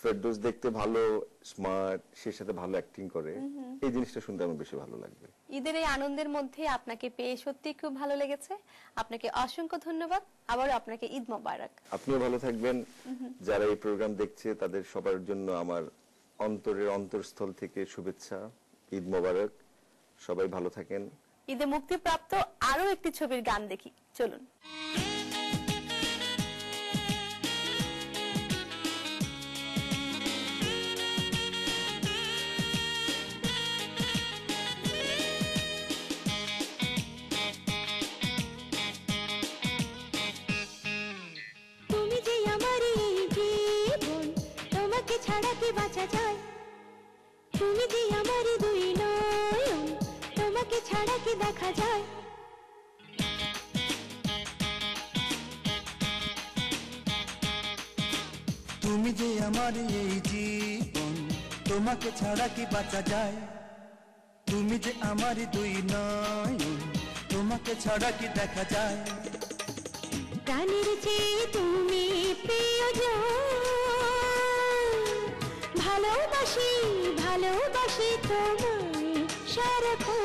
ফেরদৌস দেখতে ভালো, স্মার্ট, সে সাথে ভালো অ্যাক্টিং করে, এই জিনিসটা শুনতে আমার বেশি ভালো লাগবে। ঈদের এই আনন্দের মধ্যে আপনাকে পেয়ে সত্যি খুব ভালো লেগেছে। আপনাকে অসংখ্য ধন্যবাদ। আবারও আপনাকে ঈদ মোবারক। আপনিও ভালো থাকবেন। যারা এই প্রোগ্রাম দেখছে তাদের সবার জন্য আমার অন্তরের অন্তরস্থল থেকে শুভেচ্ছা, ঈদ মোবারক। সবাই ভালো থাকেন। ঈদে মুক্তিপ্রাপ্ত আরো একটি ছবির গান দেখি, চলুন। তুমি যে আমার জীবন, তোমাকে ছাড়া কি বাঁচা যায়? তুমি যে আমার দুই নয়ন, তোমাকে ছাড়া কি দেখা যায়? তুমি যে আমার এই জীবন, তোমাকে ছাড়া কি বাঁচা যায়? তুমি যে আমার দুই নয়ন, তোমাকে ছাড়া কি দেখা যায়? প্রাণের চেয়ে তুমি প্রিয়জন, ভালোবাসি ভালোবাসি তোমায় সারাক্ষণ।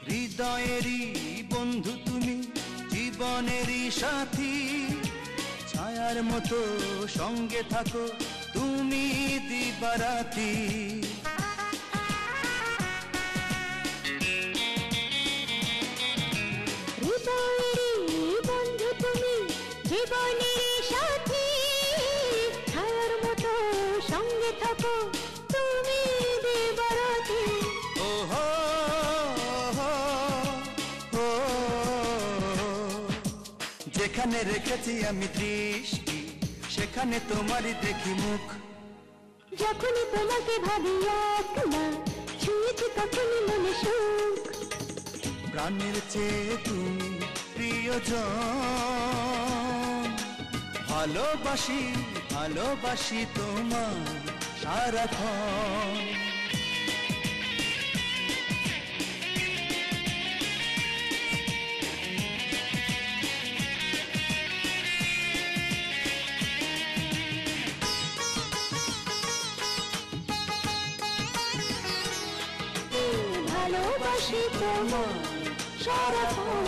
হৃদয়েরই বন্ধু তুমি, জীবনেরই সাথী, ছায়ার মতো সঙ্গে থাকো তুমি দিবারাতি। হৃদয়েরই বন্ধু তুমি, জীবনের সাথী, ছায়ার মতো সঙ্গে থাকো তুমি দিবারাতি। ওহো যেখানে রেখেছি আমি দৃষ্টি, সেখানে তোমারই দেখি মুখ। যখনই তোমাকে ভাবি একলা, ছুঁয়েছি তখনই মনে সুখ। প্রাণের চেয়ে তুমি প্রিয়জন, ভালোবাসি ভালোবাসি তোমায় সারাক্ষণ। ভালোবাসি তোমায় সারাক্ষণ।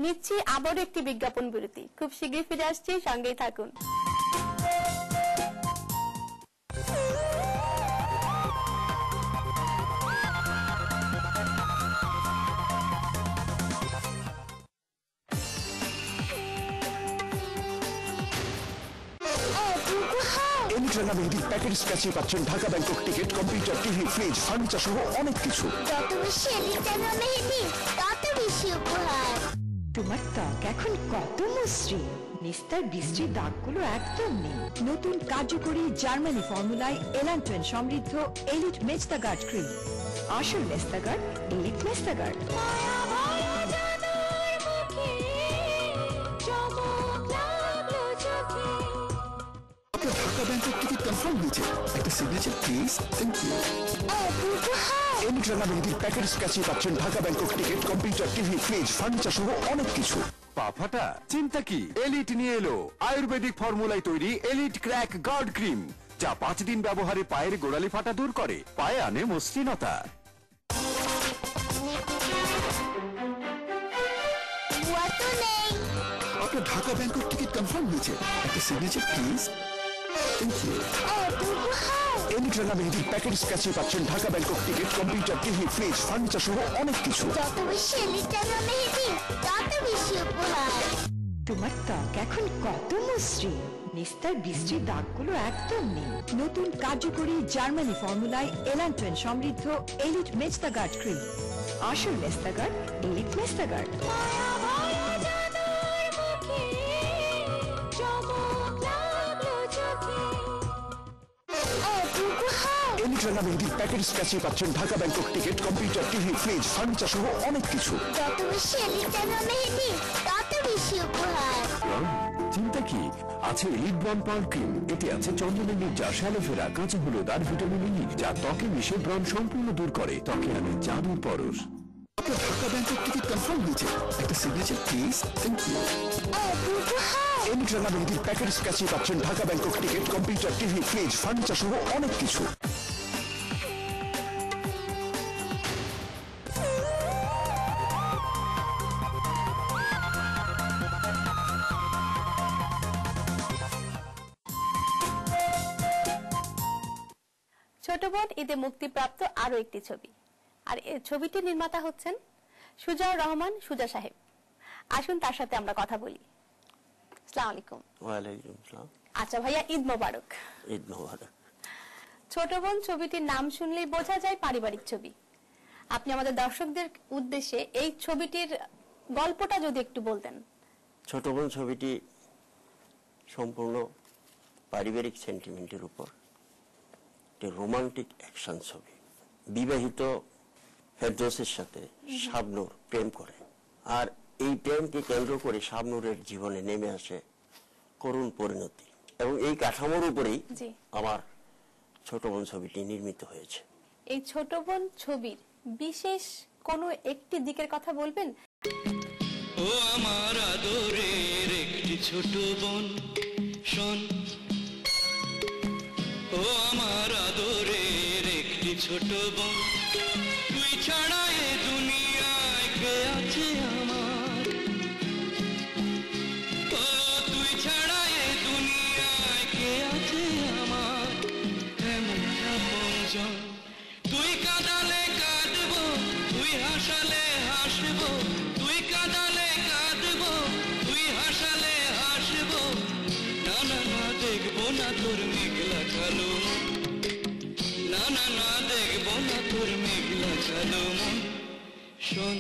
নিচ্ছি আবার একটি বিজ্ঞাপন বিরতি, খুব শীঘ্রই ফিরে আসছি, সঙ্গেই থাকুন। এলিট মেহেদির প্যাকেট স্ক্র্যাচে পাচ্ছেন Dhaka Bangkok ticket, computer, TV, fridge, furniture সহ অনেক কিছু। যত বেশি এলিট মেহেদি, তত বেশি উপহার। তোমার ত্বক এখন কত মসৃণ, নিস্তার বৃষ্টির দাগগুলো একদম নেই। নতুন কার্যকরী জার্মানি ফর্মুলায় এলান্টন সমৃদ্ধ এলিট মেস্তাগার্ড ক্রিম। আসল মেস্তাগার্ড, এলিট মেস্তাগার্ড। ঢাকা ব্যাংকক টিকিট কনফার্ম হয়েছে, একটা signature please. Thank you. Elite মেহেদির প্যাকেট স্ক্র্যাচে পাচ্ছেন Dhaka Bangkok ticket, computer, TV, fridge, furniture সহ অনেক কিছু। পা ফাটা চিন্তা কি, এলিট নিয়ে এলো আয়ুর্বেদিক ফর্মুলায় তৈরি এলিট ক্র্যাক গার্ড ক্রিম, যা 5 দিন ব্যবহারে পায়ের গোড়ালি ফাটা দূর করে, পায়ে আনে মসৃণতা। আপনার ঢাকা ব্যাংকক টিকিট কনফার্ম হয়েছে, একটা signature please. Thank you. Elite মেহেদির প্যাকেট স্ক্র্যাচে পাচ্ছেন Dhaka Bangkok ticket, computer, TV, fridge, furniture সহ অনেক কিছু। যত বেশি এলিট মেহেদি, তত বেশি উপহার। তোমার ত্বক এখন কত মসৃণ, নিস্তার বৃষ্টির দাগগুলো একদম নেই। নতুন কার্যকরী জার্মানি ফর্মুলায় এলান্টন সমৃদ্ধ এলিট মেস্তাগার্ড ক্রিম। আসল মেস্তাগার্ড, এলিট মেস্তাগার্ড। রাঙা মেহেদির প্যাকেট স্ক্র্যাচে পাচ্ছেন Dhaka Bangkok ticket, computer, TV, fridge, furniture সহ অনেক কিছু। যত বেশি এলিট রাঙা মেহেদি তত বেশি উপহার। চিন্তা কি, আছে এলিট ব্রন পাউডার ক্রিম। এতে আছে চন্দনের নির্যাস, অ্যালোভেরা, কাঁচা হলুদ আর ভিটামিন ই, যা ত্বকে মিশে ব্রণ সম্পূর্ণ দূর করে, ত্বকে আনে জাদুর পরশ। আপনার ঢাকা ব্যাংকক টিকিট কনফার্ম হয়েছে। একটা signature please. Thank you. Elite রাঙা মেহেদির প্যাকেট স্ক্র্যাচে পাচ্ছেন Dhaka Bangkok ticket, computer, TV, fridge, furniture সহ অনেক কিছু। ছোট বোন ঈদে মুক্তিপ্রাপ্ত আরো একটি ছবি, আর এই ছবিটির নির্মাতা হচ্ছেন সুজাউর রহমান সুজা সাহেব। আসুন তার সাথে আমরা কথা বলি। আসসালামু আলাইকুম। ওয়ালাইকুম আসসালাম। আচ্ছা ভাইয়া, ঈদ মোবারক। ঈদ মোবারক। ছোট বোন ছবিটির নাম শুনলেই বোঝা যায় পারিবারিক ছবি। আপনি আমাদের দর্শকদের উদ্দেশ্যে এই ছবিটির গল্পটা যদি একটু বলতেন। ছোট বোন ছবিটি সম্পূর্ণ পারিবারিক সেন্টিমেন্টের উপর একটি রোমান্টিক অ্যাকশন ছবি। বিবাহিত ফেরদৌসের সাথে শাবনূর প্রেম করে, আর এই প্রেমকে কেন্দ্র করে শাবনূরের জীবনে নেমে আসে করুণ পরিণতি, এবং এই কাঠামোর উপরেই আমার ছোট বোন ছবিটি নির্মিত হয়েছে। এই ছোট বোন ছবির বিশেষ কোনো একটি দিকের কথা বলবেন? ও আমার আদরের একটি ছোট বোন শোন, ও আমার আদরের একটি ছোট বোন, তুই ছাড়া এ দুনিয়ায় কে আছে আমার, ও তুই ছাড়া এ দুনিয়ায় কে আছে আমার, এমন আপনজন। তুই কাঁদালে কাঁদবো, তুই হাসালে হাসবো, তুই কাঁদালে কাঁদবো, তুই হাসালে হাসবো, না না না দেখবো না তোর মেঘলা কালো মন, না না না দেখবো না তোর মেঘলা কালো মন। শোন,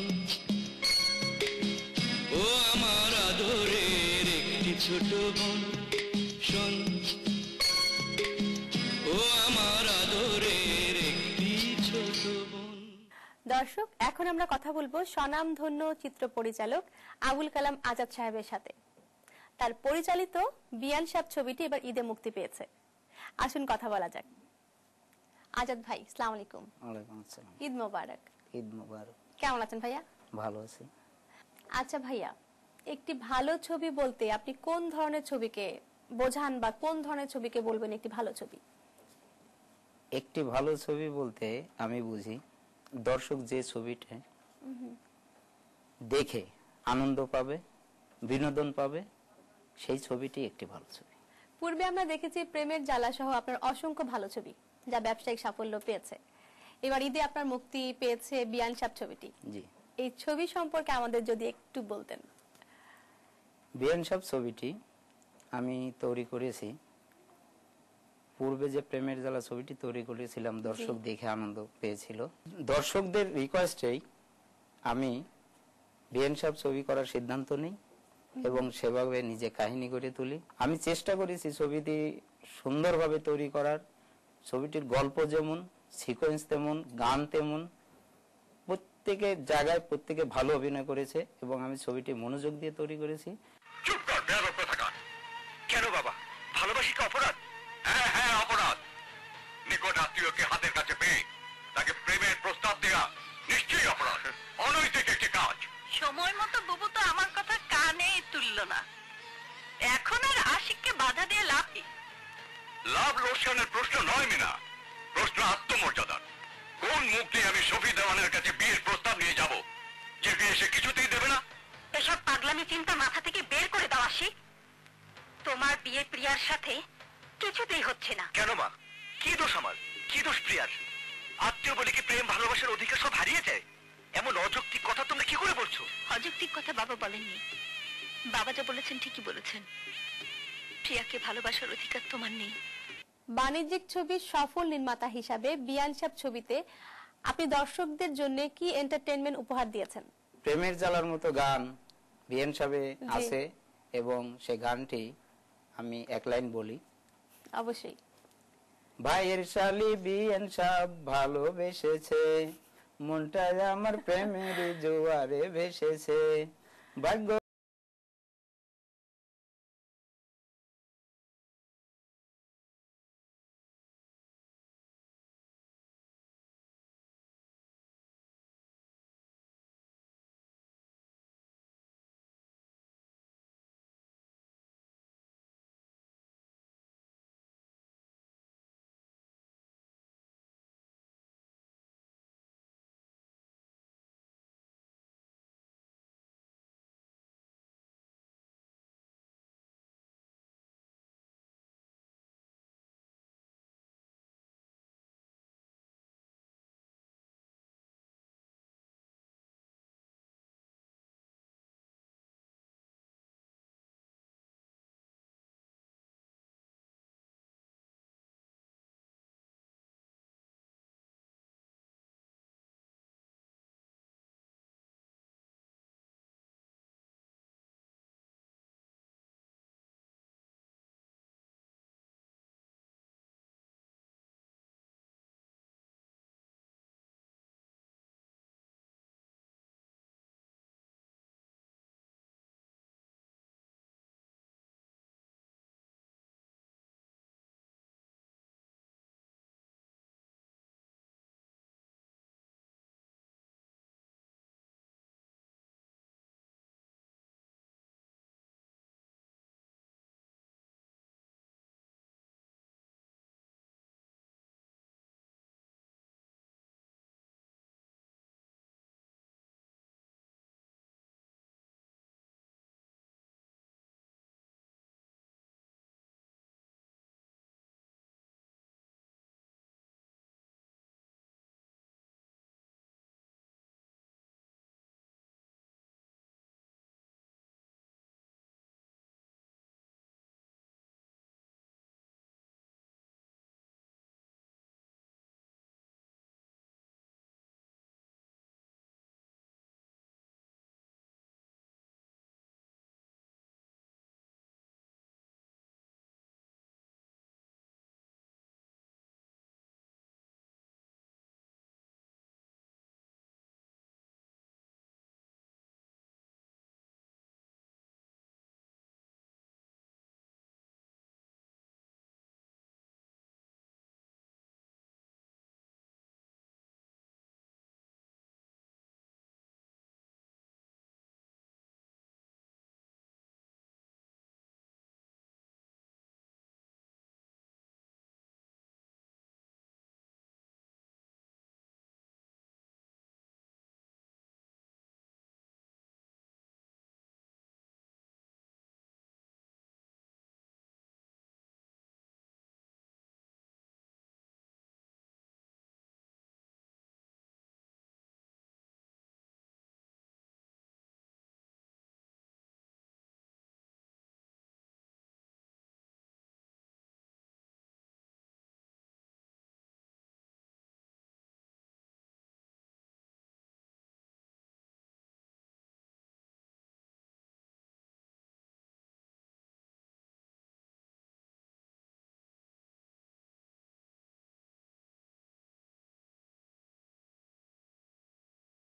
ও আমার আদরের একটি ছোট বোন শোন, ও আমার আদরের একটি ছোট বোন। দর্শক, এখন আমরা কথা বলবো স্বনামধন্য চিত্র পরিচালক আবুল কালাম আজাদ সাহেবের সাথে। তার পরিচালিত বিয়ান সাহেব ছবিটি এবার ঈদে মুক্তি পেয়েছে। আসুন কথা বলা যাক। আজাদ ভাই, আসসালামু আলাইকুম। ওয়ালাইকুম আসসালাম। ঈদ মোবারক। ঈদ মোবারক। কেমন আছেন ভাইয়া? ভালো আছি। আচ্ছা ভাইয়া, একটি ভালো ছবি বলতে আপনি কোন ধরনের ছবিকে বোঝান, বা কোন ধরনের ছবিকে বলবেন একটি ভালো ছবি? একটি ভালো ছবি বলতে আমি বুঝি দর্শক যে ছবিটা দেখে আনন্দ পাবে, বিনোদন পাবে, সেই ছবিটি একটি ভালো ছবি। পূর্বে আমরা দেখেছি প্রেমের জ্বালা সহ আপনার অসংখ্য ভালো ছবি যা ব্যবসায়িক সাফল্য পেয়েছে। এবার ঈদে আপনার মুক্তি পেয়েছে বিয়ান সাহেব ছবিটি। জি, এই ছবি সম্পর্কে আমাদের যদি একটু বলতেন। বিয়ান সাহেব ছবিটি আমি তৈরি করেছি, পূর্বে যে প্রেমের জ্বালা ছবিটি তৈরি করেছিলাম দর্শক দেখে আনন্দ পেয়েছিল। দর্শকদের রিকোয়েস্টেই আমি বিয়ান সাহেব ছবি করার সিদ্ধান্ত নিই এবং সেভাবে নিজে কাহিনী করে তুলি। আমি চেষ্টা করেছি ছবিটি সুন্দরভাবে তৈরি করার। ছবিটির গল্প যেমন, সিকোয়েন্স তেমন, গান তেমন, প্রত্যেকের জায়গায় প্রত্যেকে ভালো অভিনয় করেছে এবং আমি ছবিটি মনোযোগ দিয়ে তৈরি করেছি। চুপ কর, বেয়াদব কোথাকার। কেন বাবা, ভালোবাসি কি অপরাধ? হ্যাঁ হ্যাঁ অপরাধ। নিকট আত্মীয়কে হাতের কাছে পেয়ে তাকে প্রেমের প্রস্তাব দেয়া নিশ্চয়ই অপরাধ, অনৈতিক একটি কাজ। সময় মতো বুবু তো আমার কথা কানেই তুলল না, এখন আর আশিককে বাধা দিয়ে লাভ কি? লাভ লোকসানের প্রশ্ন নয় মিনা, প্রশ্ন আত্মমর্যাদার। কোন মুখ দিয়ে আমি শফি দেওয়ানের কাছে বিয়ের প্রস্তাব নিয়ে যাব যে বিয়ে সে কিছুতেই দেবে না? এসব পাগলামি চিন্তা মাথা থেকে বের করে দাও আশিক। তোমার বিয়ে প্রিয়ার সাথে কিছুতেই হচ্ছে না। কেন মা, কি দোষ আমার, কি দোষ প্রিয়ার? আত্মীয় বলে কি প্রেম ভালোবাসার অধিকার সব হারিয়ে যায়? এমন অযৌক্তিক কথা তোমরা কি করে বলছো? অযৌক্তিক কথা বাবা বলেননি, বাবা যা বলেছেন ঠিকই বলেছেন। প্রিয়াকে ভালোবাসার অধিকার তোমার নেই। বাণিজ্যিক ছবির সফল নির্মাতা হিসাবে বিয়ান সাহেব ছবিতে আপনি দর্শকদের জন্য কি এন্টারটেইনমেন্ট উপহার দিয়েছেন? প্রেমের জ্বালার মতো গান বিয়ান সাহেবে আছে এবং সেই গানটি আমি এক লাইন বলি। অবশ্যই। ভাইয়ের শালি বিয়ান সাহেব ভালোবেসেছে, মনটা আমার প্রেমের জোয়ারে ভেসেছে, ভাগ্য